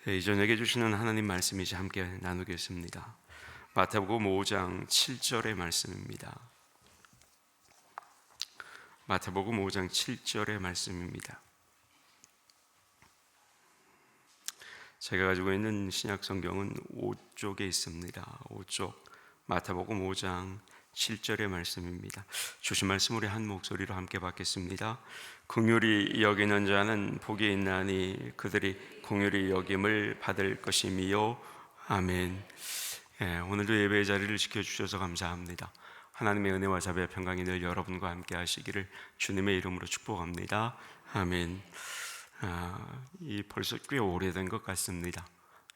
이 저녁에 주시는 하나님 말씀 이제 함께 나누겠습니다. 마태복음 5장 7절의 말씀입니다. 마태복음 5장 7절의 말씀입니다. 제가 가지고 있는 신약 성경은 5쪽에 있습니다. 5쪽 마태복음 5장 7절의 말씀입니다. 주신 말씀 우리 한 목소리로 함께 받겠습니다. 긍휼히 여기는 자는 복이 있나니 그들이 긍휼히 여김을 받을 것이미요. 아멘. 오늘도 예배의 자리를 지켜주셔서 감사합니다. 하나님의 은혜와 자비와 평강이 늘 여러분과 함께 하시기를 주님의 이름으로 축복합니다. 아멘. 이 벌써 꽤 오래된 것 같습니다.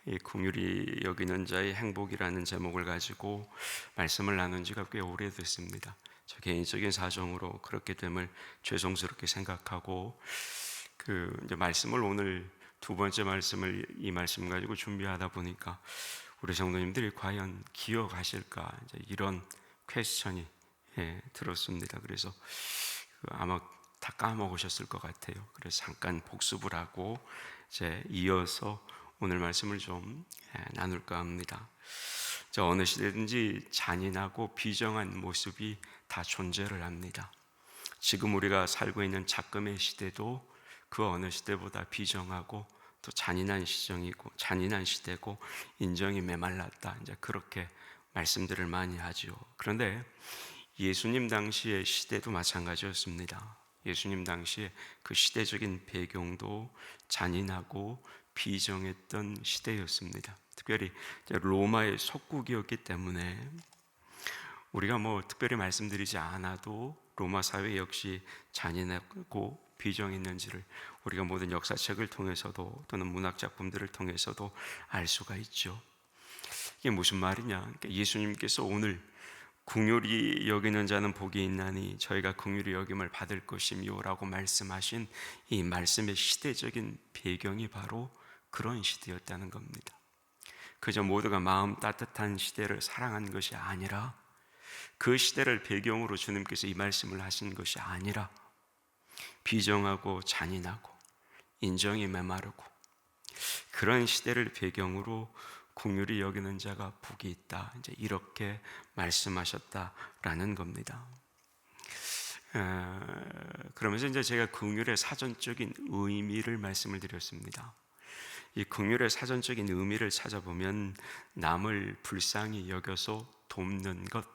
이 긍휼히 여기는 자의 행복이라는 제목을 가지고 말씀을 나눈 지가 꽤 오래됐습니다. 저 개인적인 사정으로 그렇게 됨을 죄송스럽게 생각하고 이제 말씀을 오늘 두 번째 말씀을 이 말씀 가지고 준비하다 보니까 우리 성도님들이 과연 기억하실까 이제 이런 퀘스천이 들었습니다. 그래서 아마 다 까먹으셨을 것 같아요. 그래서 잠깐 복습을 하고 이제 이어서 오늘 말씀을 좀 나눌까 합니다. 어느 시대든지 잔인하고 비정한 모습이 다 존재를 합니다. 지금 우리가 살고 있는 작금의 시대도 그 어느 시대보다 비정하고 또 잔인한 시대고 인정이 메말랐다. 이제 그렇게 말씀들을 많이 하죠. 그런데 예수님 당시의 시대도 마찬가지였습니다. 예수님 당시에 그 시대적인 배경도 잔인하고 비정했던 시대였습니다. 특별히 로마의 속국이었기 때문에 우리가 특별히 말씀드리지 않아도 로마 사회 역시 잔인하고 비정했는지를 우리가 모든 역사책을 통해서도 또는 문학 작품들을 통해서도 알 수가 있죠. 이게 무슨 말이냐? 그러니까 예수님께서 오늘 긍휼히 여기는 자는 복이 있나니 저희가 긍휼히 여김을 받을 것이며라고 말씀하신 이 말씀의 시대적인 배경이 바로 그런 시대였다는 겁니다. 그저 모두가 마음 따뜻한 시대를 사랑한 것이 아니라 그 시대를 배경으로 주님께서 이 말씀을 하신 것이 아니라 비정하고 잔인하고 인정이 메마르고 그런 시대를 배경으로 긍휼히 여기는 자가 복이 있다. 이제 이렇게 말씀하셨다라는 겁니다. 그러면서 이제 제가 긍휼의 사전적인 의미를 말씀을 드렸습니다. 이 긍휼의 사전적인 의미를 찾아보면 남을 불쌍히 여겨서 돕는 것,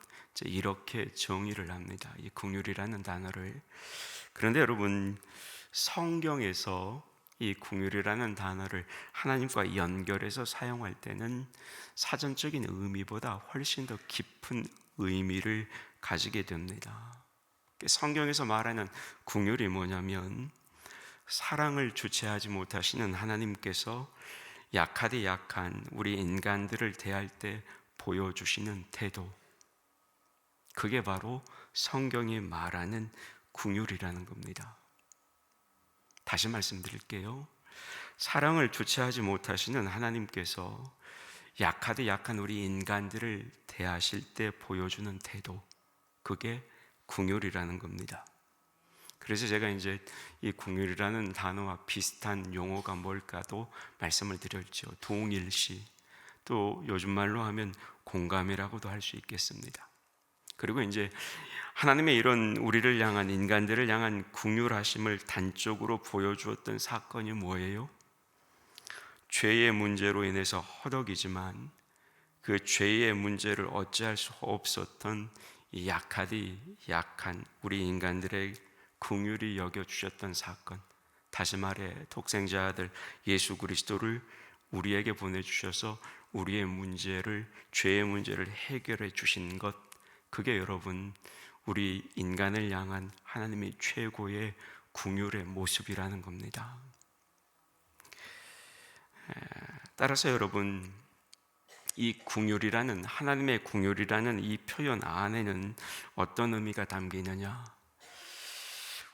이렇게 정의를 합니다. 이 긍휼이라는 단어를. 그런데 여러분, 성경에서 이 긍휼이라는 단어를 하나님과 연결해서 사용할 때는 사전적인 의미보다 훨씬 더 깊은 의미를 가지게 됩니다. 성경에서 말하는 긍휼이 뭐냐면 사랑을 주체하지 못하시는 하나님께서 약하디 약한 우리 인간들을 대할 때 보여주시는 태도, 그게 바로 성경이 말하는 긍휼이라는 겁니다. 다시 말씀드릴게요. 사랑을 주체하지 못하시는 하나님께서 약하디 약한 우리 인간들을 대하실 때 보여주는 태도, 그게 긍휼이라는 겁니다. 그래서 제가 이제 이 긍휼이라는 단어와 비슷한 용어가 뭘까도 말씀을 드렸죠. 동일시, 또 요즘 말로 하면 공감이라고도 할 수 있겠습니다. 그리고 이제 하나님의 이런 우리를 향한, 인간들을 향한 긍휼하심을 단적으로 보여주었던 사건이 뭐예요? 죄의 문제로 인해서 허덕이지만 그 죄의 문제를 어찌할 수 없었던 이 약하디 약한 우리 인간들의 긍휼히 여겨주셨던 사건, 다시 말해 독생자 아들 예수 그리스도를 우리에게 보내주셔서 우리의 문제를, 죄의 문제를 해결해 주신 것, 그게 여러분 우리 인간을 향한 하나님의 최고의 긍휼의 모습이라는 겁니다. 따라서 여러분, 이 긍휼이라는, 하나님의 긍휼이라는 이 표현 안에는 어떤 의미가 담기느냐?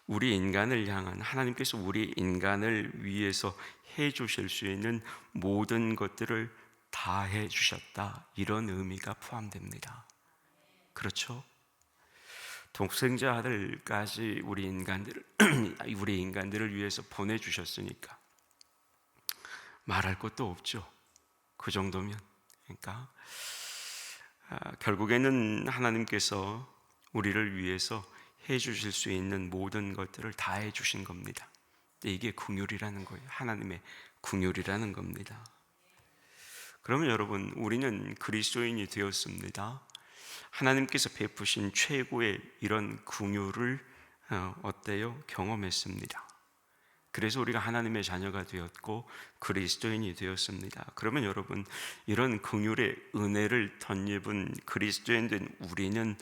우리 인간을 향한, 하나님께서 우리 인간을 위해서 해 주실 수 있는 모든 것들을 다 해 주셨다, 이런 의미가 포함됩니다. 그렇죠? 독생자 아들까지 우리 인간들을 위해서 보내주셨으니까 말할 것도 없죠. 그 정도면. 그러니까 결국에는 하나님께서 우리를 위해서 해주실 수 있는 모든 것들을 다 해주신 겁니다. 이게 긍휼이라는 거예요. 하나님의 긍휼이라는 겁니다. 그러면 여러분, 우리는 그리스도인이 되었습니다. 하나님께서 베푸신 최고의 이런 긍휼을 어때요? 경험했습니다. 그래서 우리가 하나님의 자녀가 되었고 그리스도인이 되었습니다. 그러면 여러분, 이런 긍휼의 은혜를 덧입은 그리스도인 된 우리는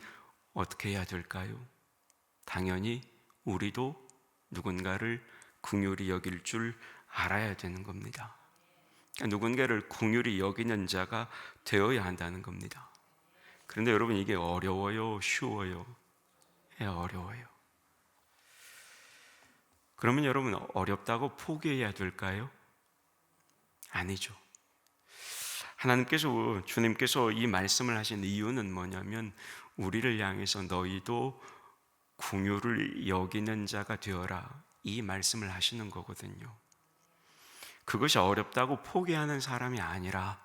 어떻게 해야 될까요? 당연히 우리도 누군가를 긍휼히 여길 줄 알아야 되는 겁니다. 그러니까 누군가를 긍휼히 여기는 자가 되어야 한다는 겁니다. 그런데 여러분, 이게 어려워요? 쉬워요? 어려워요. 그러면 여러분, 어렵다고 포기해야 될까요? 아니죠. 주님께서 이 말씀을 하신 이유는 뭐냐면, 우리를 향해서 너희도 긍휼을 여기는 자가 되어라, 이 말씀을 하시는 거거든요. 그것이 어렵다고 포기하는 사람이 아니라,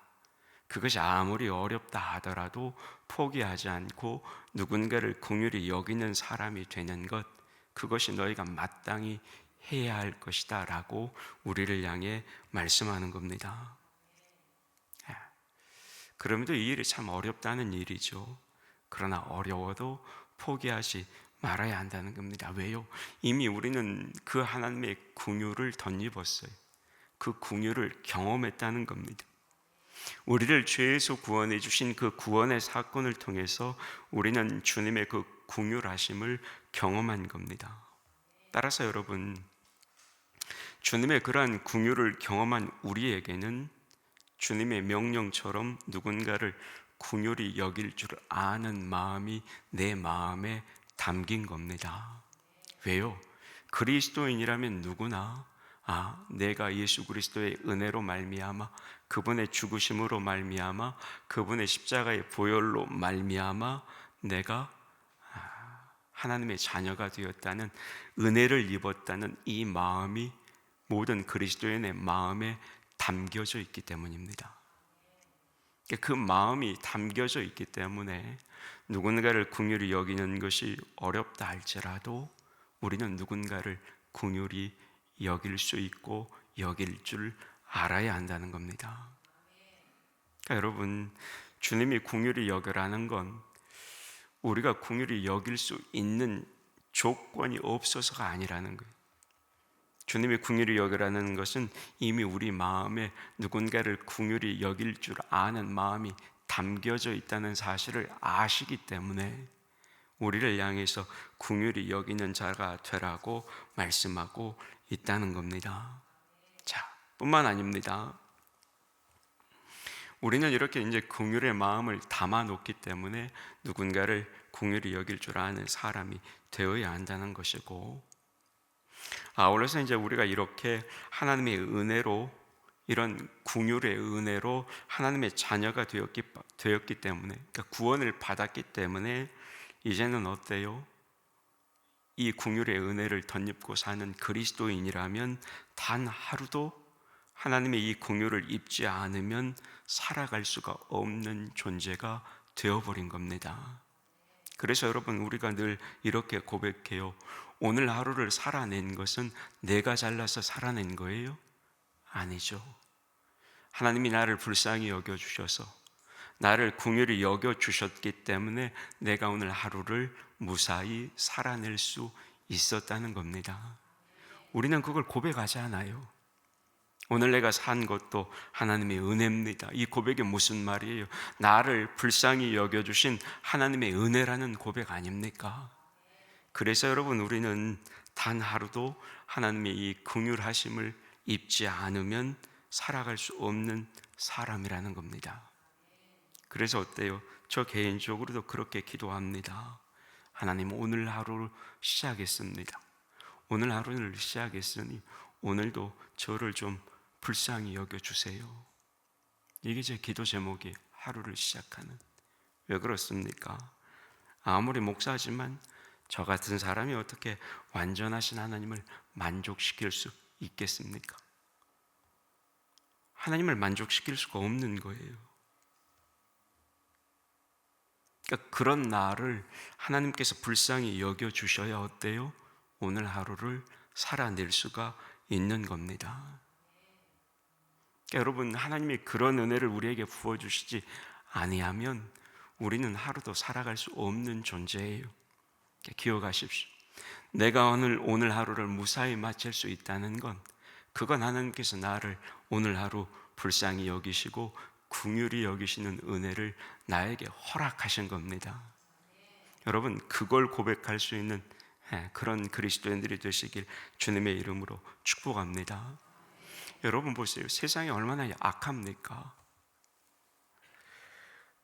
그것이 아무리 어렵다 하더라도 포기하지 않고 누군가를 긍휼히 여기는 사람이 되는 것, 그것이 너희가 마땅히 해야 할 것이다 라고 우리를 향해 말씀하는 겁니다. 그럼에도 이 일이 참 어렵다는 일이죠. 그러나 어려워도 포기하지 말아야 한다는 겁니다. 왜요? 이미 우리는 그 하나님의 긍휼을 덧입었어요. 그 긍휼을 경험했다는 겁니다. 우리를 죄에서 구원해 주신 그 구원의 사건을 통해서 우리는 주님의 그 긍휼하심을 경험한 겁니다. 따라서 여러분, 주님의 그러한 긍휼을 경험한 우리에게는 주님의 명령처럼 누군가를 긍휼히 여길 줄 아는 마음이 내 마음에 담긴 겁니다. 왜요? 그리스도인이라면 누구나 내가 예수 그리스도의 은혜로 말미암아, 그분의 죽으심으로 말미암아, 그분의 십자가의 보혈로 말미암아 내가 하나님의 자녀가 되었다는, 은혜를 입었다는 이 마음이 모든 그리스도인의 마음에 담겨져 있기 때문입니다. 그 마음이 담겨져 있기 때문에 누군가를 긍휼히 여기는 것이 어렵다 할지라도 우리는 누군가를 긍휼히 여길 수 있고 여길 줄 알아야 한다는 겁니다. 그러니까 여러분, 주님이 긍휼히 여겨라는 건 우리가 긍휼히 여길 수 있는 조건이 없어서가 아니라는 거예요. 주님이 긍휼히 여겨라는 것은 이미 우리 마음에 누군가를 긍휼히 여길 줄 아는 마음이 담겨져 있다는 사실을 아시기 때문에 우리를 향해서 긍휼히 여기는 자가 되라고 말씀하고 있다는 겁니다. 자, 뿐만 아닙니다. 우리는 이렇게 이제 긍휼의 마음을 담아 놓기 때문에 누군가를 긍휼히 여길 줄 아는 사람이 되어야 한다는 것이고, 아울러서 이제 우리가 이렇게 하나님의 은혜로, 이런 긍휼의 은혜로 하나님의 자녀가 되었기 때문에, 그러니까 구원을 받았기 때문에 이제는 어때요? 이 긍휼의 은혜를 덧입고 사는 그리스도인이라면 단 하루도 하나님의 이 긍휼을 입지 않으면 살아갈 수가 없는 존재가 되어버린 겁니다. 그래서 여러분, 우리가 늘 이렇게 고백해요. 오늘 하루를 살아낸 것은 내가 잘나서 살아낸 거예요? 아니죠. 하나님이 나를 불쌍히 여겨주셔서, 나를 긍휼히 여겨주셨기 때문에 내가 오늘 하루를 무사히 살아낼 수 있었다는 겁니다. 우리는 그걸 고백하지 않아요. 오늘 내가 산 것도 하나님의 은혜입니다. 이 고백이 무슨 말이에요? 나를 불쌍히 여겨주신 하나님의 은혜라는 고백 아닙니까? 그래서 여러분, 우리는 단 하루도 하나님의 이 긍휼하심을 입지 않으면 살아갈 수 없는 사람이라는 겁니다. 그래서 어때요? 저 개인적으로도 그렇게 기도합니다. 하나님, 오늘 하루를 시작했습니다. 오늘 하루를 시작했으니 오늘도 저를 좀 불쌍히 여겨주세요. 이게 제 기도 제목이 하루를 시작하는. 왜 그렇습니까? 아무리 목사지만 저 같은 사람이 어떻게 완전하신 하나님을 만족시킬 수 있겠습니까? 하나님을 만족시킬 수가 없는 거예요. 그러니까 그런 나를 하나님께서 불쌍히 여겨주셔야 어때요? 오늘 하루를 살아낼 수가 있는 겁니다. 그러니까 여러분, 하나님이 그런 은혜를 우리에게 부어주시지 아니하면 우리는 하루도 살아갈 수 없는 존재예요. 그러니까 기억하십시오. 내가 오늘 하루를 무사히 마칠 수 있다는 건, 그건 하나님께서 나를 오늘 하루 불쌍히 여기시고 긍휼히 여기시는 은혜를 나에게 허락하신 겁니다. 여러분, 그걸 고백할 수 있는 그런 그리스도인들이 되시길 주님의 이름으로 축복합니다. 여러분 보세요. 세상이 얼마나 악합니까?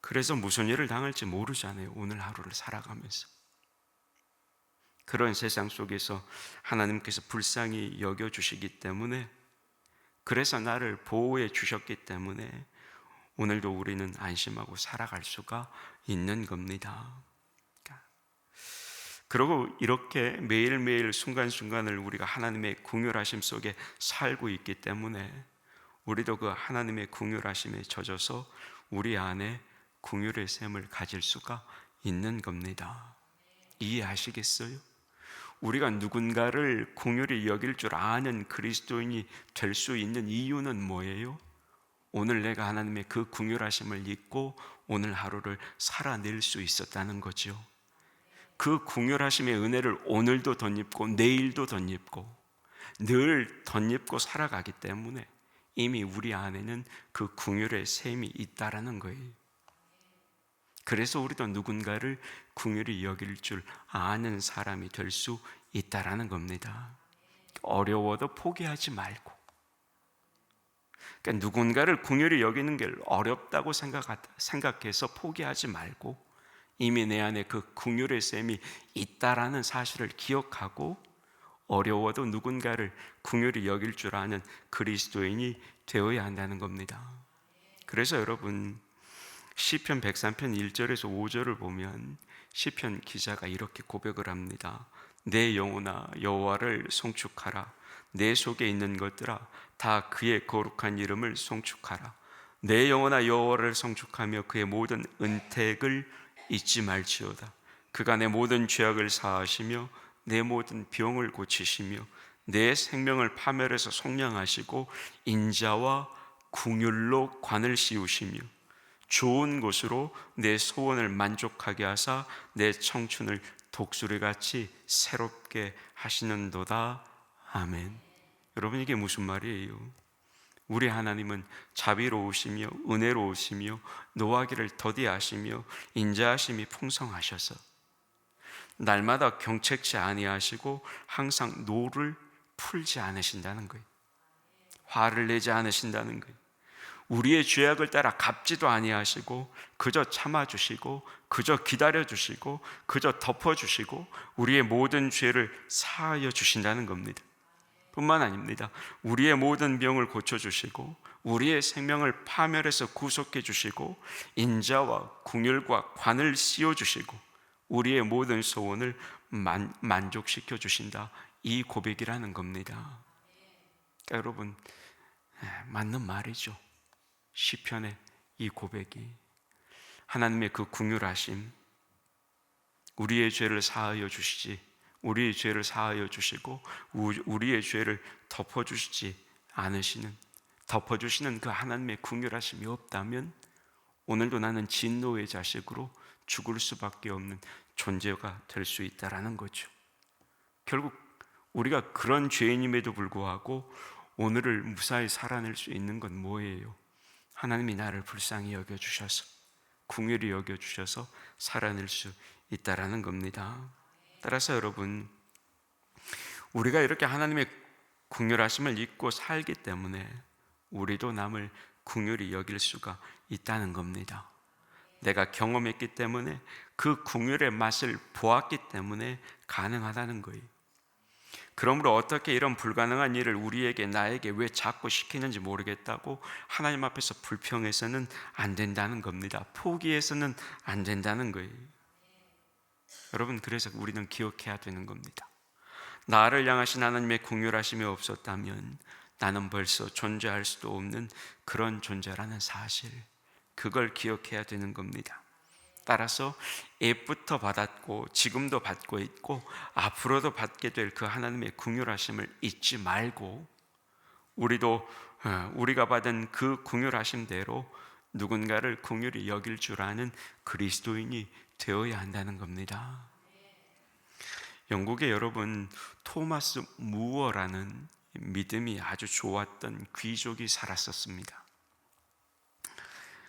그래서 무슨 일을 당할지 모르잖아요. 오늘 하루를 살아가면서. 그런 세상 속에서 하나님께서 불쌍히 여겨주시기 때문에, 그래서 나를 보호해 주셨기 때문에 오늘도 우리는 안심하고 살아갈 수가 있는 겁니다. 그리고 이렇게 매일매일 순간순간을 우리가 하나님의 긍휼하심 속에 살고 있기 때문에 우리도 그 하나님의 긍휼하심에 젖어서 우리 안에 긍휼의 샘을 가질 수가 있는 겁니다. 이해하시겠어요? 우리가 누군가를 긍휼히 여길 줄 아는 그리스도인이 될 수 있는 이유는 뭐예요? 오늘 내가 하나님의 그 긍휼하심을 잊고 오늘 하루를 살아낼 수 있었다는 거죠. 그 긍휼하심의 은혜를 오늘도 덧입고 내일도 덧입고 늘 덧입고 살아가기 때문에 이미 우리 안에는 그 긍휼의 샘이 있다라는 거예요. 그래서 우리도 누군가를 긍휼히 여길 줄 아는 사람이 될 수 있다라는 겁니다. 어려워도 포기하지 말고, 그러니까 누군가를 긍휼히 여기는 게 어렵다고 생각해서 포기하지 말고 이미 내 안에 그 긍휼의 샘이 있다라는 사실을 기억하고 어려워도 누군가를 긍휼히 여길 줄 아는 그리스도인이 되어야 한다는 겁니다. 그래서 여러분, 시편 103편 1절에서 5절을 보면 시편 기자가 이렇게 고백을 합니다. 내 영혼아 여호와를 송축하라. 내 속에 있는 것들아 다 그의 거룩한 이름을 송축하라. 내 영혼아 여호와를 송축하며 그의 모든 은택을 잊지 말지어다. 그가 내 모든 죄악을 사하시며 내 모든 병을 고치시며 내 생명을 파멸해서 속량하시고 인자와 긍휼로 관을 씌우시며 좋은 곳으로 내 소원을 만족하게 하사 내 청춘을 독수리같이 새롭게 하시는도다. 아멘. 여러분, 이게 무슨 말이에요? 우리 하나님은 자비로우시며 은혜로우시며 노하기를 더디하시며 인자하심이 풍성하셔서 날마다 경책치 아니하시고 항상 노를 풀지 않으신다는 거예요. 화를 내지 않으신다는 거예요. 우리의 죄악을 따라 갚지도 아니하시고 그저 참아주시고 그저 기다려주시고 그저 덮어주시고 우리의 모든 죄를 사하여 주신다는 겁니다. 뿐만 아닙니다. 우리의 모든 병을 고쳐주시고 우리의 생명을 파멸해서 구속해 주시고 인자와 긍휼과 관을 씌워주시고 우리의 모든 소원을 만족시켜 주신다. 이 고백이라는 겁니다. 그러니까 여러분, 맞는 말이죠. 시편의 이 고백이 하나님의 그 긍휼하심, 우리의 죄를 사하여 주시지, 우리의 죄를 사하여 주시고 우리의 죄를 덮어주시지 않으시는, 덮어주시는 그 하나님의 긍휼하심이 없다면 오늘도 나는 진노의 자식으로 죽을 수밖에 없는 존재가 될 수 있다라는 거죠. 결국 우리가 그런 죄인임에도 불구하고 오늘을 무사히 살아낼 수 있는 건 뭐예요? 하나님이 나를 불쌍히 여겨주셔서 긍휼히 여겨주셔서 살아낼 수 있다라는 겁니다. 따라서 여러분, 우리가 이렇게 하나님의 긍휼하심을 잊고 살기 때문에 우리도 남을 긍휼히 여길 수가 있다는 겁니다. 내가 경험했기 때문에 그 긍휼의 맛을 보았기 때문에 가능하다는 거예요. 그러므로 어떻게 이런 불가능한 일을 우리에게 나에게 왜 자꾸 시키는지 모르겠다고 하나님 앞에서 불평해서는 안 된다는 겁니다. 포기해서는 안 된다는 거예요. 여러분, 그래서 우리는 기억해야 되는 겁니다. 나를 향하신 하나님의 긍휼하심이 없었다면 나는 벌써 존재할 수도 없는 그런 존재라는 사실, 그걸 기억해야 되는 겁니다. 따라서 옛부터 받았고 지금도 받고 있고 앞으로도 받게 될 그 하나님의 긍휼하심을 잊지 말고, 우리도 우리가 받은 그 긍휼하심대로 누군가를 긍휼히 여길 줄 아는 그리스도인이 되어야 한다는 겁니다. 영국에 여러분 토마스 무어라는 믿음이 아주 좋았던 귀족이 살았었습니다.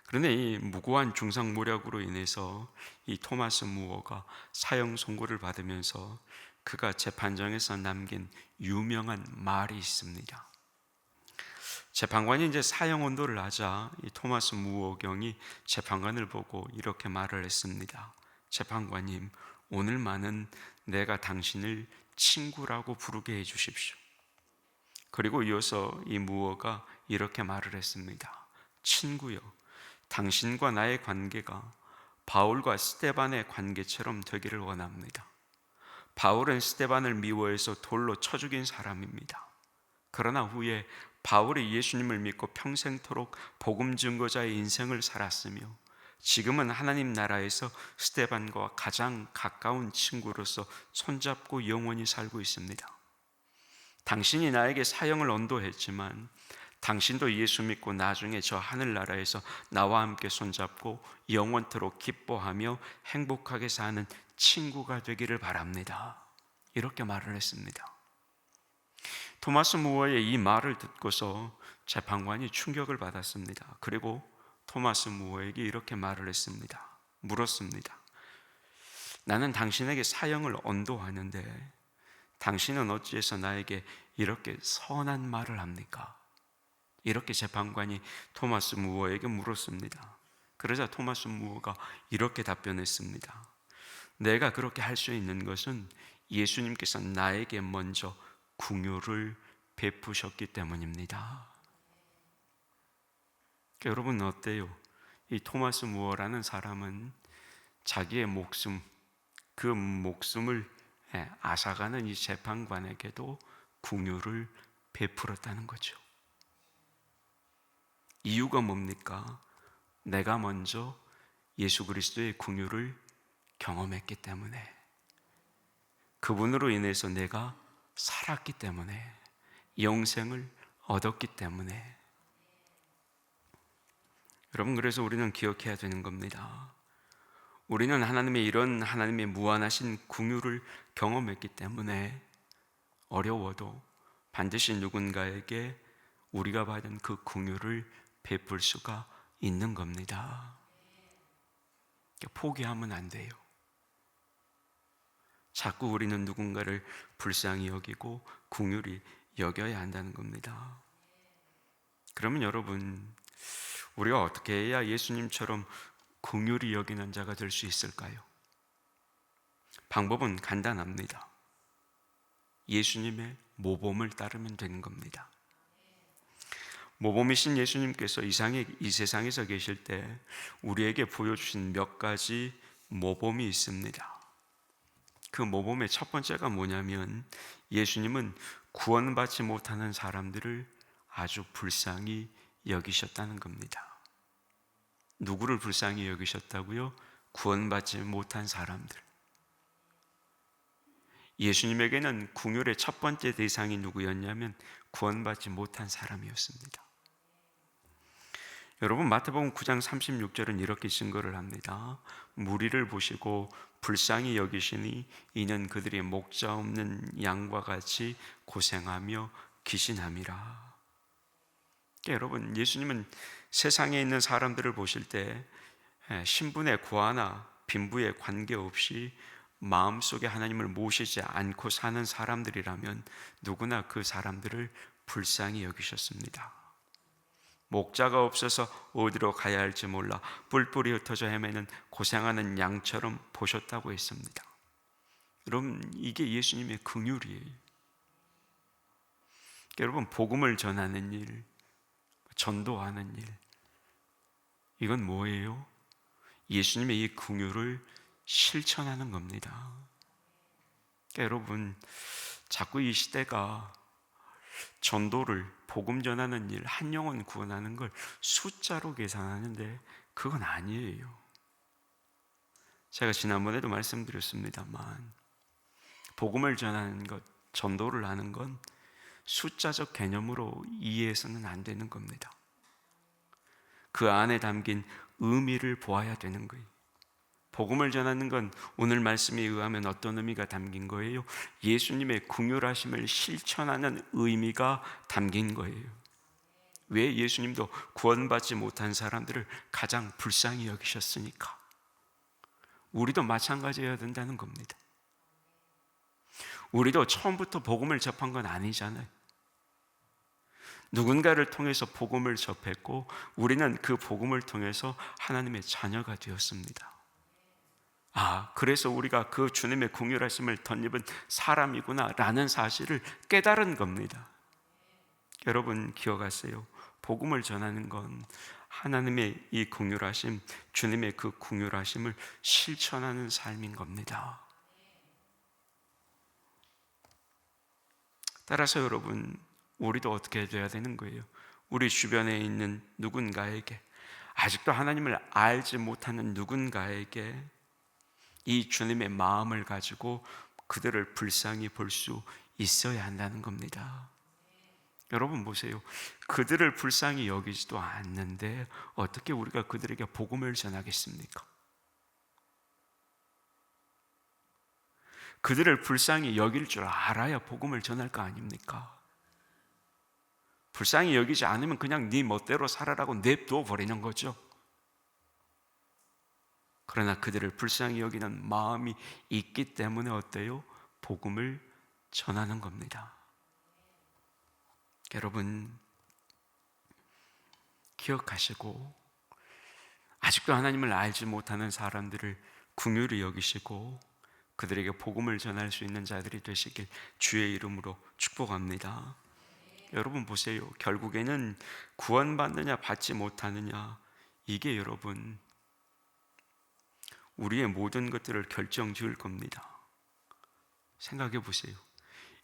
그런데 이 무고한 중상모략으로 인해서 이 토마스 무어가 사형 선고를 받으면서 그가 재판정에서 남긴 유명한 말이 있습니다. 재판관이 이제 사형 언도를 하자 이 토마스 무어 경이 재판관을 보고 이렇게 말을 했습니다. 재판관님, 오늘만은 내가 당신을 친구라고 부르게 해 주십시오. 그리고 이어서 이 무어가 이렇게 말을 했습니다. 친구여, 당신과 나의 관계가 바울과 스데반의 관계처럼 되기를 원합니다. 바울은 스데반을 미워해서 돌로 쳐 죽인 사람입니다. 그러나 후에 바울이 예수님을 믿고 평생토록 복음 증거자의 인생을 살았으며 지금은 하나님 나라에서 스데반과 가장 가까운 친구로서 손잡고 영원히 살고 있습니다. 당신이 나에게 사형을 언도했지만 당신도 예수 믿고 나중에 저 하늘나라에서 나와 함께 손잡고 영원토록 기뻐하며 행복하게 사는 친구가 되기를 바랍니다. 이렇게 말을 했습니다. 토마스 무어의 이 말을 듣고서 재판관이 충격을 받았습니다. 그리고 토마스 무어에게 이렇게 말을 했습니다. 물었습니다. 나는 당신에게 사형을 언도하는데 당신은 어찌해서 나에게 이렇게 선한 말을 합니까? 이렇게 재판관이 토마스 무어에게 물었습니다. 그러자 토마스 무어가 이렇게 답변했습니다. 내가 그렇게 할 수 있는 것은 예수님께서 나에게 먼저 긍휼을 베푸셨기 때문입니다. 여러분 어때요? 이 토마스 무어라는 사람은 자기의 목숨, 그 목숨을 앗아가는 이 재판관에게도 긍휼을 베풀었다는 거죠. 이유가 뭡니까? 내가 먼저 예수 그리스도의 긍휼을 경험했기 때문에, 그분으로 인해서 내가 살았기 때문에, 영생을 얻었기 때문에. 여러분, 그래서 우리는 기억해야 되는 겁니다. 우리는 하나님의 이런 하나님의 무한하신 긍휼을 경험했기 때문에 어려워도 반드시 누군가에게 우리가 받은 그 긍휼을 베풀 수가 있는 겁니다. 포기하면 안 돼요. 자꾸 우리는 누군가를 불쌍히 여기고 긍휼히 여겨야 한다는 겁니다. 그러면 여러분, 우리가 어떻게 해야 예수님처럼 긍휼히 여기는 자가 될 수 있을까요? 방법은 간단합니다. 예수님의 모범을 따르면 되는 겁니다. 모범이신 예수님께서 이 세상에서 계실 때 우리에게 보여주신 몇 가지 모범이 있습니다. 그 모범의 첫 번째가 뭐냐면 예수님은 구원받지 못하는 사람들을 아주 불쌍히 여기셨다는 겁니다. 누구를 불쌍히 여기셨다고요? 구원받지 못한 사람들. 예수님에게는 긍휼의 첫 번째 대상이 누구였냐면 구원받지 못한 사람이었습니다. 여러분, 마태복음 9장 36절은 이렇게 증거를 합니다. 무리를 보시고 불쌍히 여기시니 이는 그들이 목자 없는 양과 같이 고생하며 기신함이라. 여러분, 예수님은 세상에 있는 사람들을 보실 때 신분의 고하나 빈부에 관계없이 마음속에 하나님을 모시지 않고 사는 사람들이라면 누구나 그 사람들을 불쌍히 여기셨습니다. 목자가 없어서 어디로 가야 할지 몰라 뿔뿔이 흩어져 헤매는 고생하는 양처럼 보셨다고 했습니다. 여러분, 이게 예수님의 긍휼이에요. 여러분, 복음을 전하는 일, 전도하는 일, 이건 뭐예요? 예수님의 이 긍휼을 실천하는 겁니다. 여러분, 자꾸 이 시대가 전도를, 복음 전하는 일, 한 영혼 구원하는 걸 숫자로 계산하는데 그건 아니에요. 제가 지난번에도 말씀드렸습니다만 복음을 전하는 것, 전도를 하는 건 숫자적 개념으로 이해해서는 안 되는 겁니다. 그 안에 담긴 의미를 보아야 되는 거예요. 복음을 전하는 건 오늘 말씀에 의하면 어떤 의미가 담긴 거예요? 예수님의 긍휼하심을 실천하는 의미가 담긴 거예요. 왜? 예수님도 구원받지 못한 사람들을 가장 불쌍히 여기셨으니까. 우리도 마찬가지여야 된다는 겁니다. 우리도 처음부터 복음을 접한 건 아니잖아요. 누군가를 통해서 복음을 접했고 우리는 그 복음을 통해서 하나님의 자녀가 되었습니다. 그래서 우리가 그 주님의 긍휼하심을 덧입은 사람이구나 라는 사실을 깨달은 겁니다. 여러분 기억하세요. 복음을 전하는 건 하나님의 이 긍휼하심, 주님의 그 긍휼하심을 실천하는 삶인 겁니다. 따라서 여러분, 우리도 어떻게 돼야 되는 거예요? 우리 주변에 있는 누군가에게, 아직도 하나님을 알지 못하는 누군가에게 이 주님의 마음을 가지고 그들을 불쌍히 볼 수 있어야 한다는 겁니다. 여러분 보세요. 그들을 불쌍히 여기지도 않는데 어떻게 우리가 그들에게 복음을 전하겠습니까? 그들을 불쌍히 여길 줄 알아야 복음을 전할 거 아닙니까? 불쌍히 여기지 않으면 그냥 네 멋대로 살아라고 냅둬 버리는 거죠. 그러나 그들을 불쌍히 여기는 마음이 있기 때문에 어때요? 복음을 전하는 겁니다. 여러분 기억하시고 아직도 하나님을 알지 못하는 사람들을 긍휼히 여기시고 그들에게 복음을 전할 수 있는 자들이 되시길 주의 이름으로 축복합니다. 여러분 보세요. 결국에는 구원받느냐 받지 못하느냐, 이게 여러분 우리의 모든 것들을 결정 지을 겁니다. 생각해 보세요.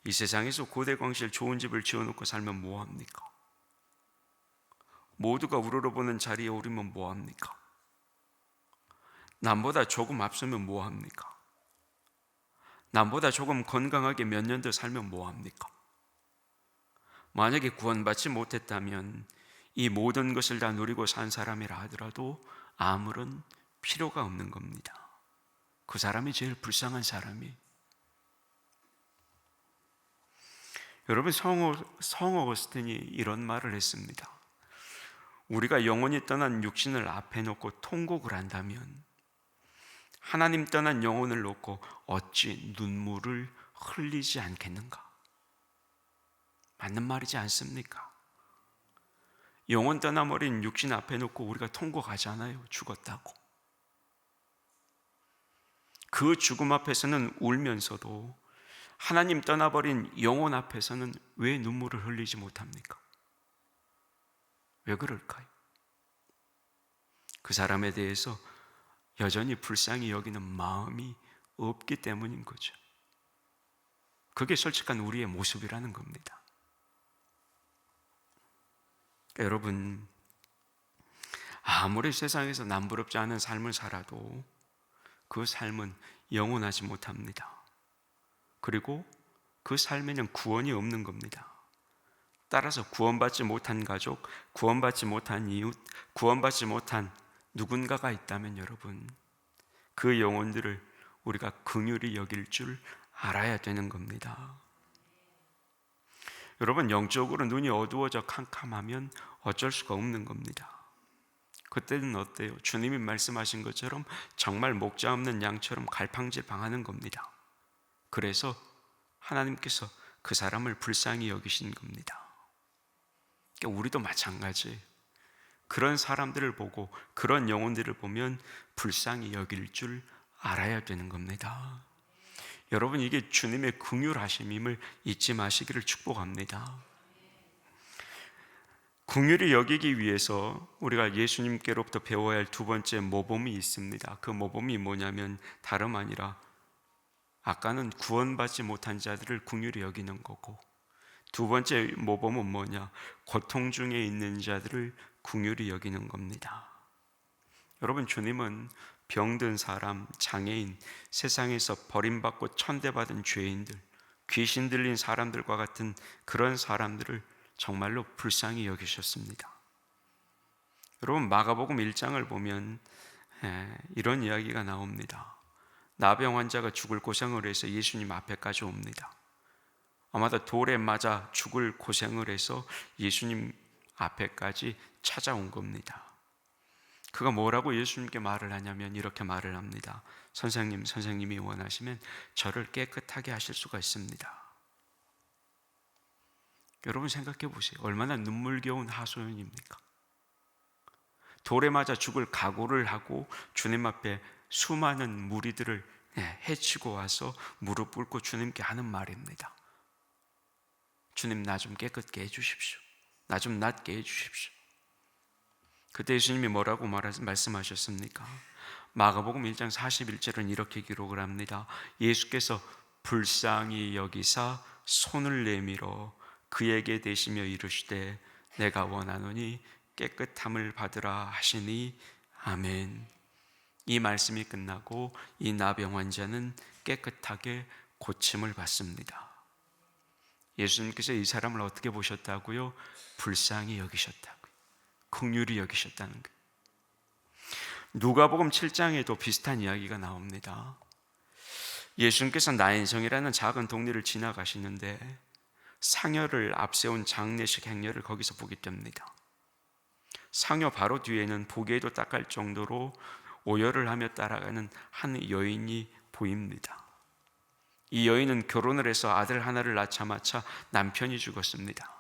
이 세상에서 고대광실 좋은 집을 지어놓고 살면 뭐합니까? 모두가 우러러보는 자리에 오르면 뭐합니까? 남보다 조금 앞서면 뭐합니까? 남보다 조금 건강하게 몇 년 더 살면 뭐합니까? 만약에 구원받지 못했다면 이 모든 것을 다 누리고 산 사람이라 하더라도 아무런 필요가 없는 겁니다. 그 사람이 제일 불쌍한 사람이. 여러분 성 어거스틴이 이런 말을 했습니다. 우리가 영원히 떠난 육신을 앞에 놓고 통곡을 한다면 하나님 떠난 영혼을 놓고 어찌 눈물을 흘리지 않겠는가? 맞는 말이지 않습니까? 영혼 떠나버린 육신 앞에 놓고 우리가 통곡하잖아요. 죽었다고. 그 죽음 앞에서는 울면서도 하나님 떠나버린 영혼 앞에서는 왜 눈물을 흘리지 못합니까? 왜 그럴까요? 그 사람에 대해서 여전히 불쌍히 여기는 마음이 없기 때문인 거죠. 그게 솔직한 우리의 모습이라는 겁니다. 여러분, 아무리 세상에서 남부럽지 않은 삶을 살아도 그 삶은 영원하지 못합니다. 그리고 그 삶에는 구원이 없는 겁니다. 따라서 구원받지 못한 가족, 구원받지 못한 이웃, 구원받지 못한 누군가가 있다면 여러분, 그 영혼들을 우리가 긍휼히 여길 줄 알아야 되는 겁니다. 여러분, 영적으로 눈이 어두워져 캄캄하면 어쩔 수가 없는 겁니다. 그때는 어때요? 주님이 말씀하신 것처럼 정말 목자 없는 양처럼 갈팡질팡하는 겁니다. 그래서 하나님께서 그 사람을 불쌍히 여기신 겁니다. 그러니까 우리도 마찬가지예요. 그런 사람들을 보고 그런 영혼들을 보면 불쌍히 여길 줄 알아야 되는 겁니다. 여러분, 이게 주님의 긍휼하심임을 잊지 마시기를 축복합니다. 긍휼히 여기기 위해서 우리가 예수님께로부터 배워야 할 두 번째 모범이 있습니다. 그 모범이 뭐냐면 다름 아니라 아까는 구원받지 못한 자들을 긍휼히 여기는 거고, 두 번째 모범은 뭐냐? 고통 중에 있는 자들을 긍휼히 여기는 겁니다. 여러분, 주님은 병든 사람, 장애인, 세상에서 버림받고 천대받은 죄인들, 귀신 들린 사람들과 같은 그런 사람들을 정말로 불쌍히 여기셨습니다. 여러분, 마가복음 1장을 보면 이런 이야기가 나옵니다. 나병 환자가 죽을 고생을 해서 예수님 앞에까지 옵니다. 아마도 돌에 맞아 죽을 고생을 해서 예수님 앞에까지 찾아온 겁니다. 그가 뭐라고 예수님께 말을 하냐면 이렇게 말을 합니다. 선생님이 원하시면 저를 깨끗하게 하실 수가 있습니다. 여러분 생각해 보세요. 얼마나 눈물겨운 하소연입니까? 돌에 맞아 죽을 각오를 하고 주님 앞에 수많은 무리들을 해치고 와서 무릎 꿇고 주님께 하는 말입니다. 주님, 나 좀 깨끗게 해주십시오. 나 좀 낫게 해주십시오. 그때 예수님이 뭐라고 말씀하셨습니까? 마가복음 1장 41절은 이렇게 기록을 합니다. 예수께서 불쌍히 여기사 손을 내밀어 그에게 대시며 이르시되 내가 원하노니 깨끗함을 받으라 하시니 아멘. 이 말씀이 끝나고 이 나병 환자는 깨끗하게 고침을 받습니다. 예수님께서 이 사람을 어떻게 보셨다고요? 불쌍히 여기셨다고요. 긍휼히 여기셨다는 거예요. 누가복음 7장에도 비슷한 이야기가 나옵니다. 예수님께서 나인성이라는 작은 동네를 지나가시는데 상여를 앞세운 장례식 행렬을 거기서 보게 됩니다. 상여 바로 뒤에는 보기에도 딱할 정도로 오열을 하며 따라가는 한 여인이 보입니다. 이 여인은 결혼을 해서 아들 하나를 낳자마자 남편이 죽었습니다.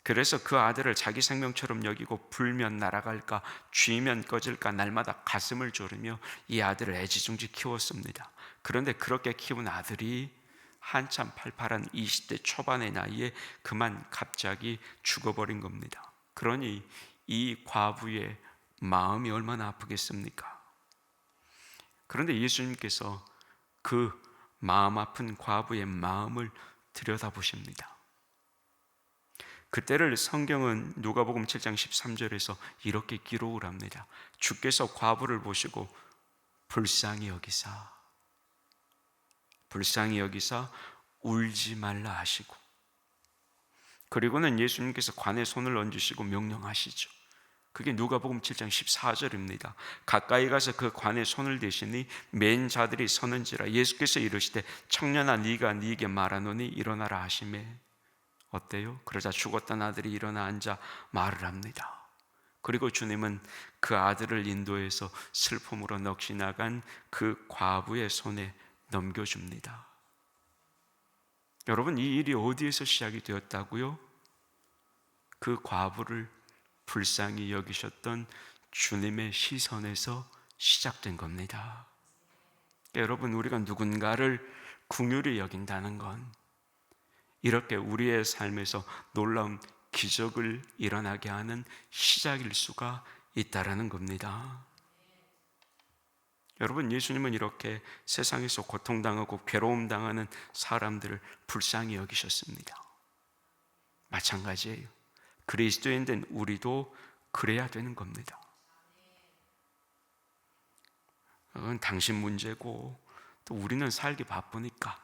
그래서 그 아들을 자기 생명처럼 여기고 불면 날아갈까 쥐면 꺼질까 날마다 가슴을 졸이며 이 아들을 애지중지 키웠습니다. 그런데 그렇게 키운 아들이 한참 팔팔한 20대 초반의 나이에 그만 갑자기 죽어버린 겁니다. 그러니 이 과부의 마음이 얼마나 아프겠습니까? 그런데 예수님께서 그 마음 아픈 과부의 마음을 들여다보십니다. 그때를 성경은 누가복음 7장 13절에서 이렇게 기록을 합니다. 주께서 과부를 보시고 불쌍히 여기사 울지 말라 하시고, 그리고는 예수님께서 관에 손을 얹으시고 명령하시죠. 그게 누가복음 7장 14절입니다. 가까이 가서 그 관에 손을 대시니 맨 자들이 서는지라. 예수께서 이르시되 청년아 네가 네게 말하노니 일어나라 하시매. 어때요? 그러자 죽었던 아들이 일어나 앉아 말을 합니다. 그리고 주님은 그 아들을 인도해서 슬픔으로 넋이 나간 그 과부의 손에 넘겨줍니다. 여러분, 이 일이 어디에서 시작이 되었다고요? 그 과부를 불쌍히 여기셨던 주님의 시선에서 시작된 겁니다. 여러분, 우리가 누군가를 긍휼히 여긴다는 건 이렇게 우리의 삶에서 놀라운 기적을 일어나게 하는 시작일 수가 있다라는 겁니다. 여러분, 예수님은 이렇게 세상에서 고통당하고 괴로움당하는 사람들을 불쌍히 여기셨습니다. 마찬가지예요. 그리스도인 된 우리도 그래야 되는 겁니다. 그건 당신 문제고 또 우리는 살기 바쁘니까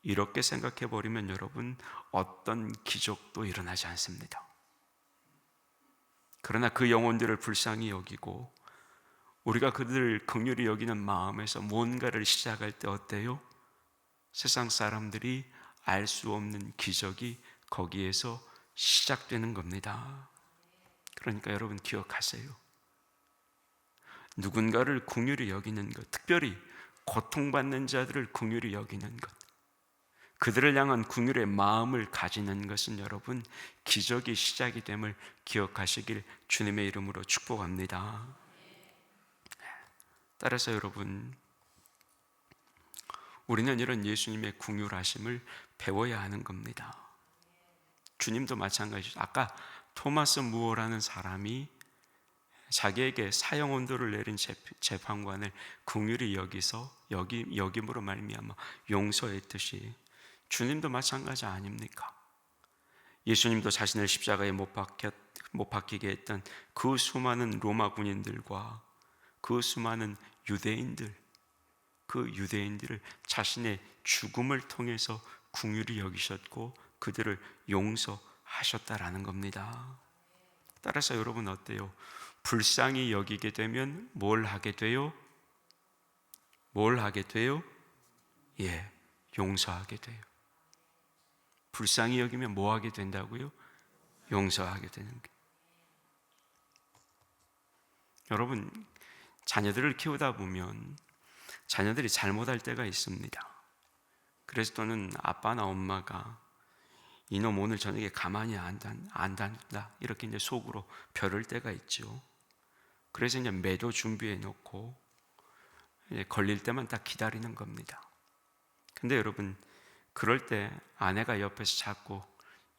이렇게 생각해 버리면 여러분 어떤 기적도 일어나지 않습니다. 그러나 그 영혼들을 불쌍히 여기고 우리가 그들을 긍휼히 여기는 마음에서 뭔가를 시작할 때 어때요? 세상 사람들이 알 수 없는 기적이 거기에서 시작되는 겁니다. 그러니까 여러분 기억하세요. 누군가를 긍휼히 여기는 것, 특별히 고통받는 자들을 긍휼히 여기는 것, 그들을 향한 긍휼의 마음을 가지는 것은 여러분 기적이 시작이 됨을 기억하시길 주님의 이름으로 축복합니다. 따라서 여러분, 우리는 이런 예수님의 긍휼하심을 배워야 하는 겁니다. 주님도 마찬가지죠. 아까 토마스 무어라는 사람이 자기에게 사형 언도를 내린 재판관을 긍휼히 여기서 여김으로 말미암아 용서했듯이 주님도 마찬가지 아닙니까? 예수님도 자신을 십자가에 못 박히게 했던 그 수많은 로마 군인들과 그 수많은 유대인들, 그 유대인들을 자신의 죽음을 통해서 긍휼히 여기셨고 그들을 용서하셨다라는 겁니다. 따라서 여러분 어때요? 불쌍히 여기게 되면 뭘 하게 돼요? 뭘 하게 돼요? 예, 용서하게 돼요. 불쌍히 여기면 뭐 하게 된다고요? 용서하게 되는 거예요. 여러분, 자녀들을 키우다 보면 자녀들이 잘못할 때가 있습니다. 그래서 또는 아빠나 엄마가 이놈 오늘 저녁에 가만히 안 둔다 이렇게 이제 속으로 벼를 때가 있죠. 그래서 이제 매도 준비해 놓고 이제 걸릴 때만 딱 기다리는 겁니다. 근데 여러분, 그럴 때 아내가 옆에서 자꾸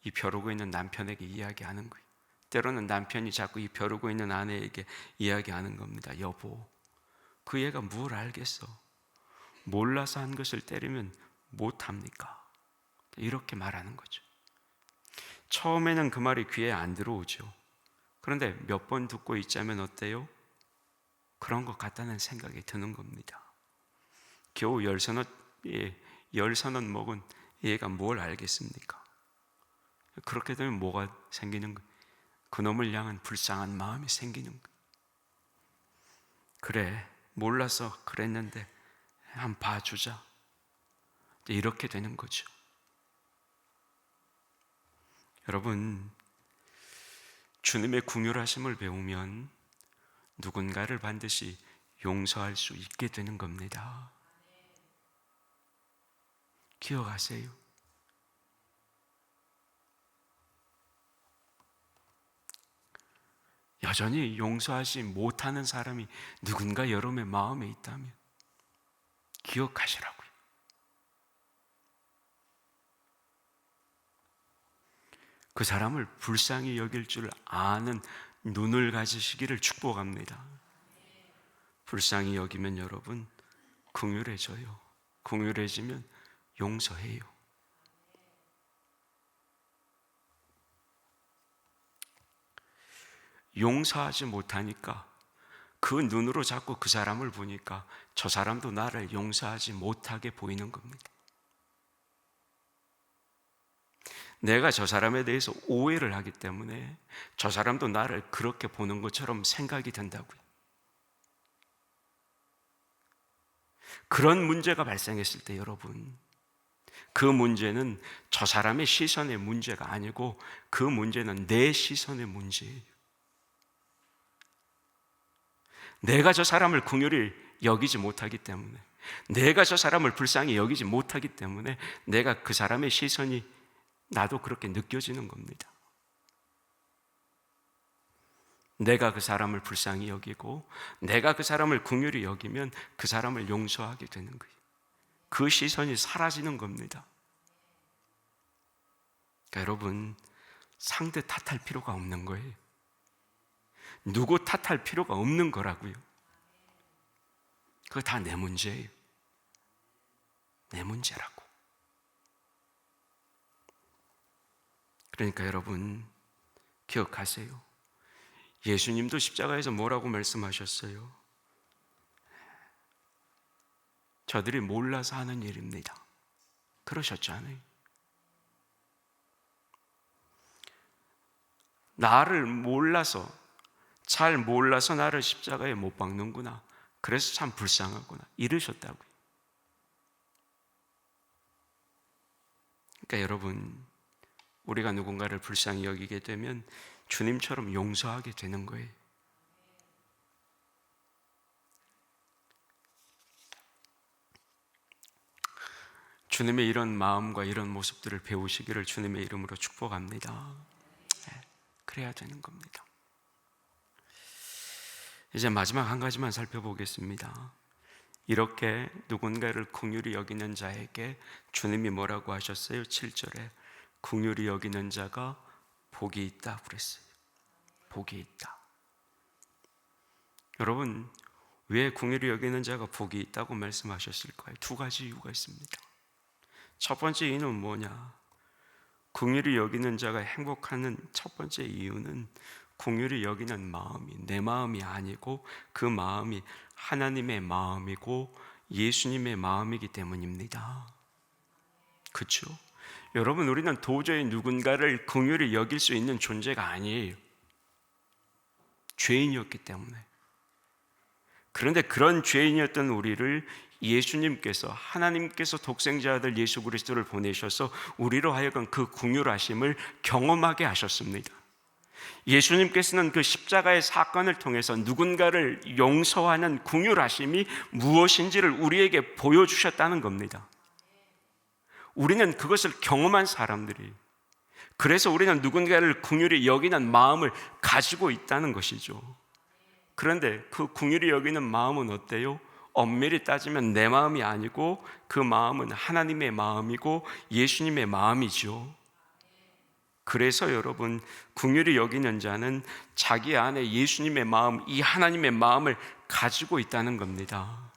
이 벼르고 있는 남편에게 이야기하는 거예요. 때로는 남편이 자꾸 이 벼르고 있는 아내에게 이야기하는 겁니다. 여보, 그 애가 뭘 알겠어? 몰라서 한 것을 때리면 못합니까? 이렇게 말하는 거죠. 처음에는 그 말이 귀에 안 들어오죠. 그런데 몇 번 듣고 있자면 어때요? 그런 것 같다는 생각이 드는 겁니다. 겨우 열 서너 먹은 얘가 뭘 알겠습니까? 그렇게 되면 뭐가 생기는 거예요? 그놈을 향한 불쌍한 마음이 생기는 거예요. 그래, 몰라서 그랬는데 한번 봐주자. 이렇게 되는 거죠. 여러분, 주님의 긍휼하심을 배우면 누군가를 반드시 용서할 수 있게 되는 겁니다. 기억하세요. 여전히 용서하지 못하는 사람이 누군가 여러분의 마음에 있다면 기억하시라고요. 그 사람을 불쌍히 여길 줄 아는 눈을 가지시기를 축복합니다. 불쌍히 여기면 여러분 긍휼해져요. 긍휼해지면 용서해요. 용서하지 못하니까 그 눈으로 자꾸 그 사람을 보니까 저 사람도 나를 용서하지 못하게 보이는 겁니다. 내가 저 사람에 대해서 오해를 하기 때문에 저 사람도 나를 그렇게 보는 것처럼 생각이 된다고요. 그런 문제가 발생했을 때 여러분, 그 문제는 저 사람의 시선의 문제가 아니고 그 문제는 내 시선의 문제예요. 내가 저 사람을 긍휼히 여기지 못하기 때문에, 내가 저 사람을 불쌍히 여기지 못하기 때문에 내가 그 사람의 시선이 나도 그렇게 느껴지는 겁니다. 내가 그 사람을 불쌍히 여기고 내가 그 사람을 긍휼히 여기면 그 사람을 용서하게 되는 거예요. 그 시선이 사라지는 겁니다. 그러니까 여러분, 상대 탓할 필요가 없는 거예요. 누구 탓할 필요가 없는 거라고요. 그거 다 내 문제예요. 내 문제라고. 그러니까 여러분 기억하세요. 예수님도 십자가에서 뭐라고 말씀하셨어요? 저들이 몰라서 하는 일입니다. 그러셨잖아요. 나를 몰라서, 잘 몰라서 나를 십자가에 못 박는구나. 그래서 참 불쌍하구나. 이러셨다고요. 그러니까 여러분, 우리가 누군가를 불쌍히 여기게 되면 주님처럼 용서하게 되는 거예요. 주님의 이런 마음과 이런 모습들을 배우시기를 주님의 이름으로 축복합니다. 그래야 되는 겁니다. 이제 마지막 한 가지만 살펴보겠습니다. 이렇게 누군가를 긍휼히 여기는 자에게 주님이 뭐라고 하셨어요? 7절에 긍휼히 여기는 자가 복이 있다 그랬어요. 복이 있다. 여러분, 왜 긍휼히 여기는 자가 복이 있다고 말씀하셨을까요? 두 가지 이유가 있습니다. 첫 번째 이유는 뭐냐? 긍휼히 여기는 자가 행복하는 첫 번째 이유는 긍휼히 여기는 마음이 내 마음이 아니고 그 마음이 하나님의 마음이고 예수님의 마음이기 때문입니다. 그렇죠? 여러분, 우리는 도저히 누군가를 긍휼히 여길 수 있는 존재가 아니에요. 죄인이었기 때문에. 그런데 그런 죄인이었던 우리를 예수님께서, 하나님께서 독생자 아들 예수 그리스도를 보내셔서 우리로 하여금 그 긍휼하심을 경험하게 하셨습니다. 예수님께서는 그 십자가의 사건을 통해서 누군가를 용서하는 긍휼하심이 무엇인지를 우리에게 보여주셨다는 겁니다. 우리는 그것을 경험한 사람들이, 그래서 우리는 누군가를 긍휼히 여기는 마음을 가지고 있다는 것이죠. 그런데 그 긍휼히 여기는 마음은 어때요? 엄밀히 따지면 내 마음이 아니고 그 마음은 하나님의 마음이고 예수님의 마음이죠. 그래서 여러분, 긍휼히 여기는 자는 자기 안에 예수님의 마음, 이 하나님의 마음을 가지고 있다는 겁니다.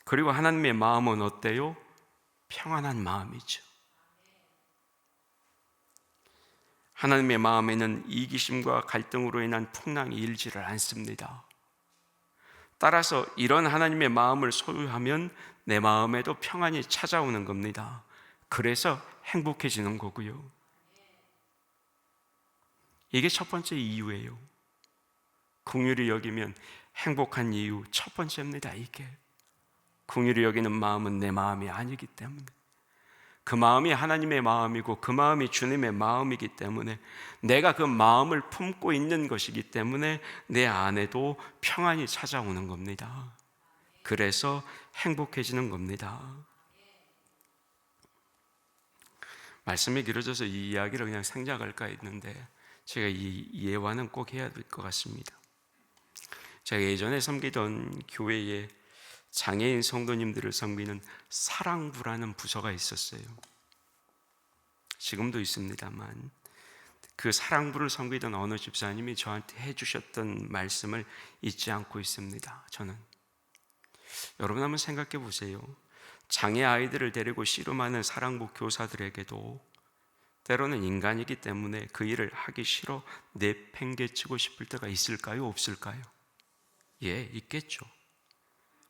그리고 하나님의 마음은 어때요? 평안한 마음이죠. 하나님의 마음에는 이기심과 갈등으로 인한 풍랑이 일지를 않습니다. 따라서 이런 하나님의 마음을 소유하면 내 마음에도 평안이 찾아오는 겁니다. 그래서 행복해지는 거고요. 이게 첫 번째 이유예요. 긍휼히 여기면 행복한 이유 첫 번째입니다. 이게 긍휼히 여기는 마음은 내 마음이 아니기 때문에, 그 마음이 하나님의 마음이고 그 마음이 주님의 마음이기 때문에, 내가 그 마음을 품고 있는 것이기 때문에 내 안에도 평안이 찾아오는 겁니다. 그래서 행복해지는 겁니다. 말씀이 길어져서 이 이야기를 그냥 생략할까 했는데 제가 이 예화는 꼭 해야 될 것 같습니다. 제가 예전에 섬기던 교회에 장애인 성도님들을 섬기는 사랑부라는 부서가 있었어요. 지금도 있습니다만, 그 사랑부를 섬기던 어느 집사님이 저한테 해주셨던 말씀을 잊지 않고 있습니다. 저는 여러분 한번 생각해 보세요. 장애 아이들을 데리고 씨름하는 사랑부 교사들에게도 때로는 인간이기 때문에 그 일을 하기 싫어 내팽개치고 싶을 때가 있을까요? 없을까요? 예, 있겠죠.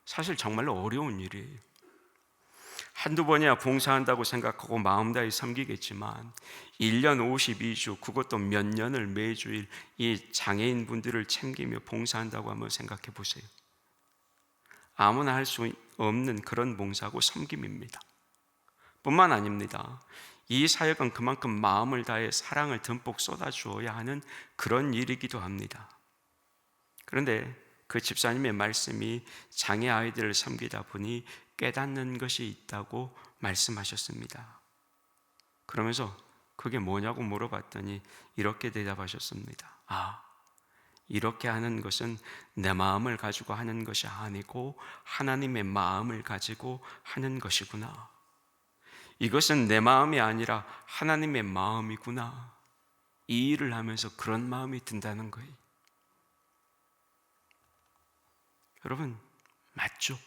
사실 정말로 어려운 일이에요. 한두 번이야 봉사한다고 생각하고 마음 다해 섬기겠지만 1년 52주, 그것도 몇 년을 매주일 이 장애인분들을 챙기며 봉사한다고 한번 생각해 보세요. 아무나 할 수 없는 그런 봉사고 섬김입니다. 뿐만 아닙니다. 이 사역은 그만큼 마음을 다해 사랑을 듬뿍 쏟아주어야 하는 그런 일이기도 합니다. 그런데 그 집사님의 말씀이 장애 아이들을 섬기다 보니 깨닫는 것이 있다고 말씀하셨습니다. 그러면서 그게 뭐냐고 물어봤더니 이렇게 대답하셨습니다. 이렇게 하는 것은 내 마음을 가지고 하는 것이 아니고 하나님의 마음을 가지고 하는 것이구나. 이것은 내 마음이 아니라 하나님의 마음이구나. 이 일을 하면서 그런 마음이 든다는 거예요. 여러분, 맞죠?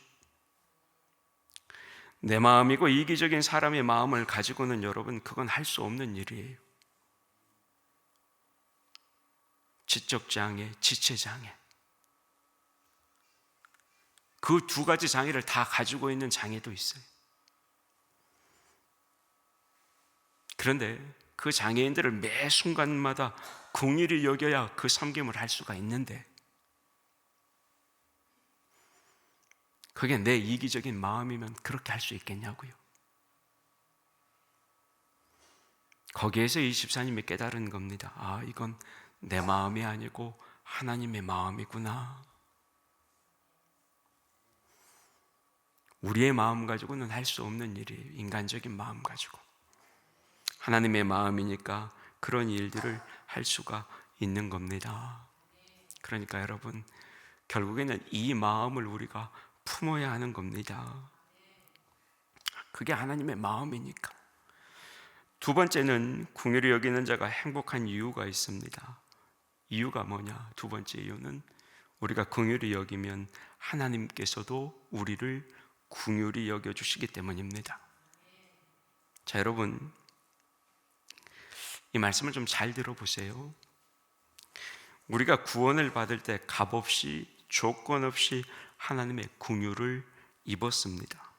내 마음이고 이기적인 사람의 마음을 가지고는 여러분, 그건 할 수 없는 일이에요. 지적 장애, 지체 장애, 그 두 가지 장애를 다 가지고 있는 장애도 있어요. 그런데 그 장애인들을 매 순간마다 긍휼히 여겨야 그 섬김을 할 수가 있는데, 그게 내 이기적인 마음이면 그렇게 할 수 있겠냐고요. 거기에서 이 집사님이 깨달은 겁니다. 이건 내 마음이 아니고 하나님의 마음이구나. 우리의 마음 가지고는 할 수 없는 일이에요. 인간적인 마음 가지고. 하나님의 마음이니까 그런 일들을 할 수가 있는 겁니다. 그러니까 여러분, 결국에는 이 마음을 우리가 품어야 하는 겁니다. 그게 하나님의 마음이니까. 두 번째는 긍휼히 여기는 자가 행복한 이유가 있습니다. 이유가 뭐냐? 두 번째 이유는 우리가 긍휼히 여기면 하나님께서도 우리를 긍휼히 여겨주시기 때문입니다. 자, 여러분, 이 말씀을 좀 잘 들어보세요. 우리가 구원을 받을 때 값없이 조건 없이 하나님의 긍휼을 입었습니다.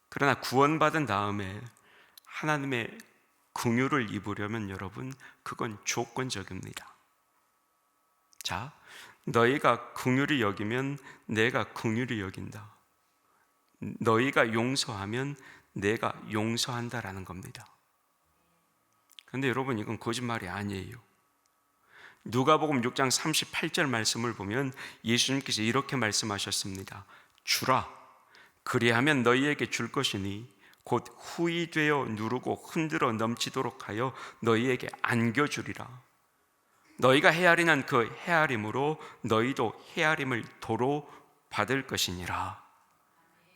그러나 구원받은 다음에 하나님의 긍휼을 입으려면 여러분, 그건 조건적입니다. 자, 너희가 긍휼히 여기면 내가 긍휼히 여긴다. 너희가 용서하면 내가 용서한다라는 겁니다. 그런데 여러분, 이건 거짓말이 아니에요. 누가복음 6장 38절 말씀을 보면 예수님께서 이렇게 말씀하셨습니다. 주라, 그리하면 너희에게 줄 것이니 곧 후히 되어 누르고 흔들어 넘치도록 하여 너희에게 안겨주리라. 너희가 헤아리는 그 헤아림으로 너희도 헤아림을 도로 받을 것이니라.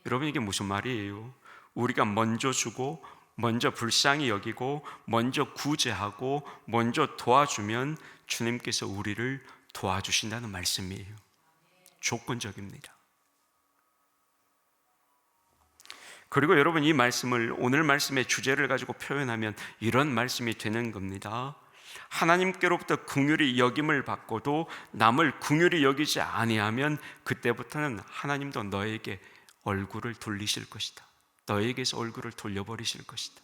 여러분, 이게 무슨 말이에요? 우리가 먼저 주고 먼저 불쌍히 여기고 먼저 구제하고 먼저 도와주면 주님께서 우리를 도와주신다는 말씀이에요. 조건적입니다. 그리고 여러분, 이 말씀을 오늘 말씀의 주제를 가지고 표현하면 이런 말씀이 되는 겁니다. 하나님께로부터 긍휼히 여김을 받고도 남을 긍휼히 여기지 아니하면 그때부터는 하나님도 너에게 얼굴을 돌리실 것이다. 너에게서 얼굴을 돌려버리실 것이다.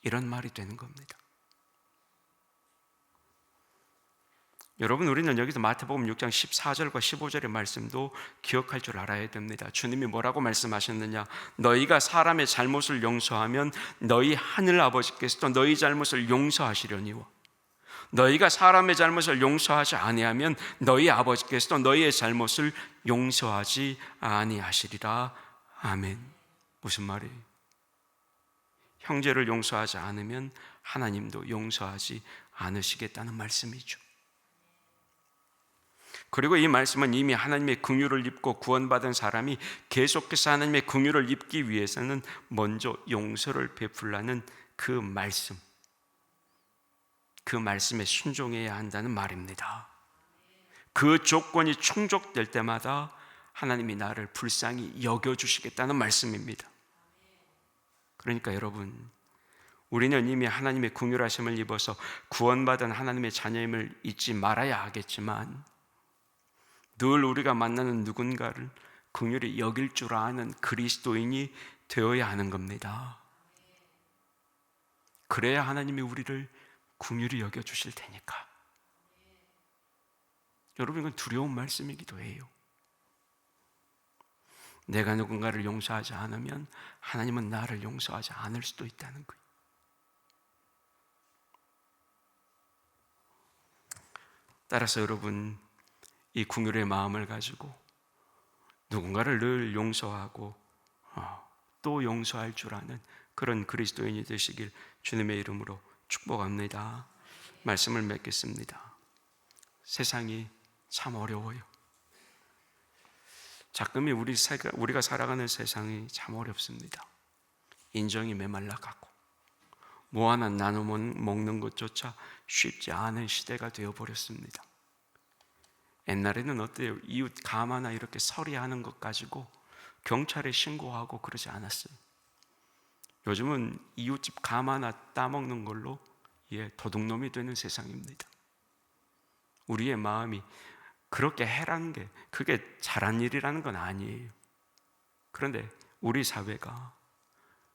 이런 말이 되는 겁니다. 여러분, 우리는 여기서 마태복음 6장 14절과 15절의 말씀도 기억할 줄 알아야 됩니다. 주님이 뭐라고 말씀하셨느냐? 너희가 사람의 잘못을 용서하면 너희 하늘 아버지께서도 너희 잘못을 용서하시려니와 너희가 사람의 잘못을 용서하지 아니하면 너희 아버지께서도 너희의 잘못을 용서하지 아니하시리라. 아멘. 무슨 말이에요? 형제를 용서하지 않으면 하나님도 용서하지 않으시겠다는 말씀이죠. 그리고 이 말씀은 이미 하나님의 긍휼을 입고 구원받은 사람이 계속해서 하나님의 긍휼을 입기 위해서는 먼저 용서를 베풀라는 그 말씀에 순종해야 한다는 말입니다. 그 조건이 충족될 때마다 하나님이 나를 불쌍히 여겨주시겠다는 말씀입니다. 그러니까 여러분, 우리는 이미 하나님의 긍휼하심을 입어서 구원받은 하나님의 자녀임을 잊지 말아야 하겠지만 늘 우리가 만나는 누군가를 긍휼히 여길 줄 아는 그리스도인이 되어야 하는 겁니다. 그래야 하나님이 우리를 긍휼히 여겨주실 테니까. 여러분, 이건 두려운 말씀이기도 해요. 내가 누군가를 용서하지 않으면 하나님은 나를 용서하지 않을 수도 있다는 거예요. 따라서 여러분, 이 긍휼의 마음을 가지고 누군가를 늘 용서하고 또 용서할 줄 아는 그런 그리스도인이 되시길 주님의 이름으로 축복합니다. 말씀을 맺겠습니다. 세상이 참 어려워요. 자꾸이 우리가 살아가는 세상이 참 어렵습니다. 인정이 메말라가고 뭐 하나 나눠 먹는 것조차 쉽지 않은 시대가 되어버렸습니다. 옛날에는 어때요? 이웃 감 하나 이렇게 서리하는 것 가지고 경찰에 신고하고 그러지 않았어요. 요즘은 이웃집 감 하나 따먹는 걸로 도둑놈이 되는 세상입니다. 우리의 마음이 그렇게 해라는 게 그게 잘한 일이라는 건 아니에요. 그런데 우리 사회가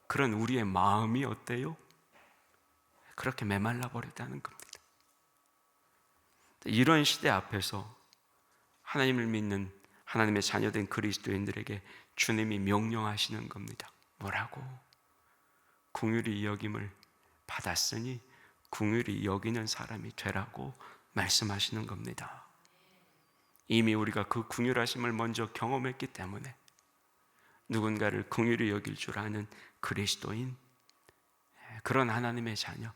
그런 우리의 마음이 어때요? 그렇게 메말라 버렸다는 겁니다. 이런 시대 앞에서 하나님을 믿는 하나님의 자녀된 그리스도인들에게 주님이 명령하시는 겁니다. 뭐라고? 긍휼히 여김을 받았으니 긍휼히 여기는 사람이 되라고 말씀하시는 겁니다. 이미 우리가 그 긍휼하심을 먼저 경험했기 때문에 누군가를 긍휼히 여길 줄 아는 그리스도인, 그런 하나님의 자녀,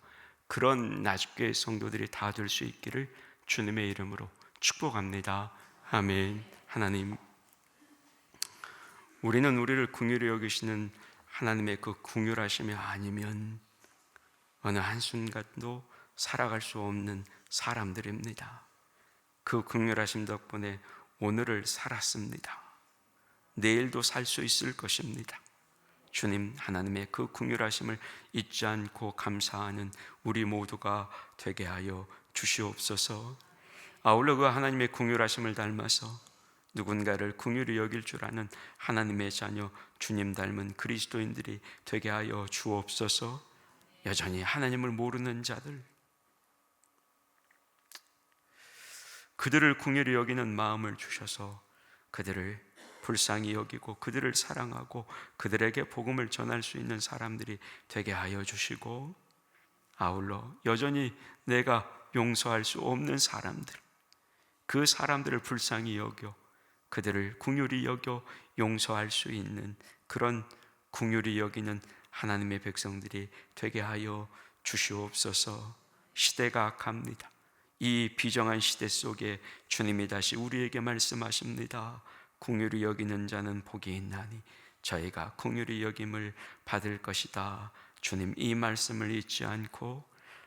그런 나주교회 성도들이 다 될 수 있기를 주님의 이름으로 축복합니다. 아멘. 하나님, 우리는 우리를 긍휼히 여기시는 하나님의 그 긍휼하심이 아니면 어느 한순간도 살아갈 수 없는 사람들입니다. 그 긍휼하심 덕분에 오늘을 살았습니다. 내일도 살 수 있을 것입니다. 주님 하나님의 그 긍휼하심을 잊지 않고 감사하는 우리 모두가 되게 하여 주시옵소서. 아울러 그 하나님의 긍휼하심을 닮아서 누군가를 긍휼히 여길 줄 아는 하나님의 자녀, 주님 닮은 그리스도인들이 되게 하여 주옵소서. 여전히 하나님을 모르는 자들, 그들을 긍휼히 여기는 마음을 주셔서 그들을 불쌍히 여기고 그들을 사랑하고 그들에게 복음을 전할 수 있는 사람들이 되게 하여 주시고, 아울러 여전히 내가 용서할 수 없는 사람들, 그 사람들을 불쌍히 여겨 그들을 긍휼히 여겨 용서할 수 있는 그런 긍휼히 여기는 하나님의 백성들이 되게 하여 주시옵소서. 시대가 악합니다. 이 비정한 시대 속에 주님이 다시 우리에게 말씀하십니다. 긍휼히 여기는 자는 복이 있나니 저희가 긍휼히 여김을 받을 것이다. 주님 이 말씀을 잊지 않고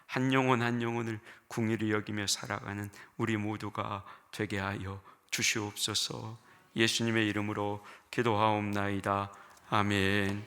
한 영혼 한 영혼을 긍휼히 여기며 살아가는 우리 모두가 되게 하여 주시옵소서. 예수님의 이름으로 기도하옵나이다. 아멘.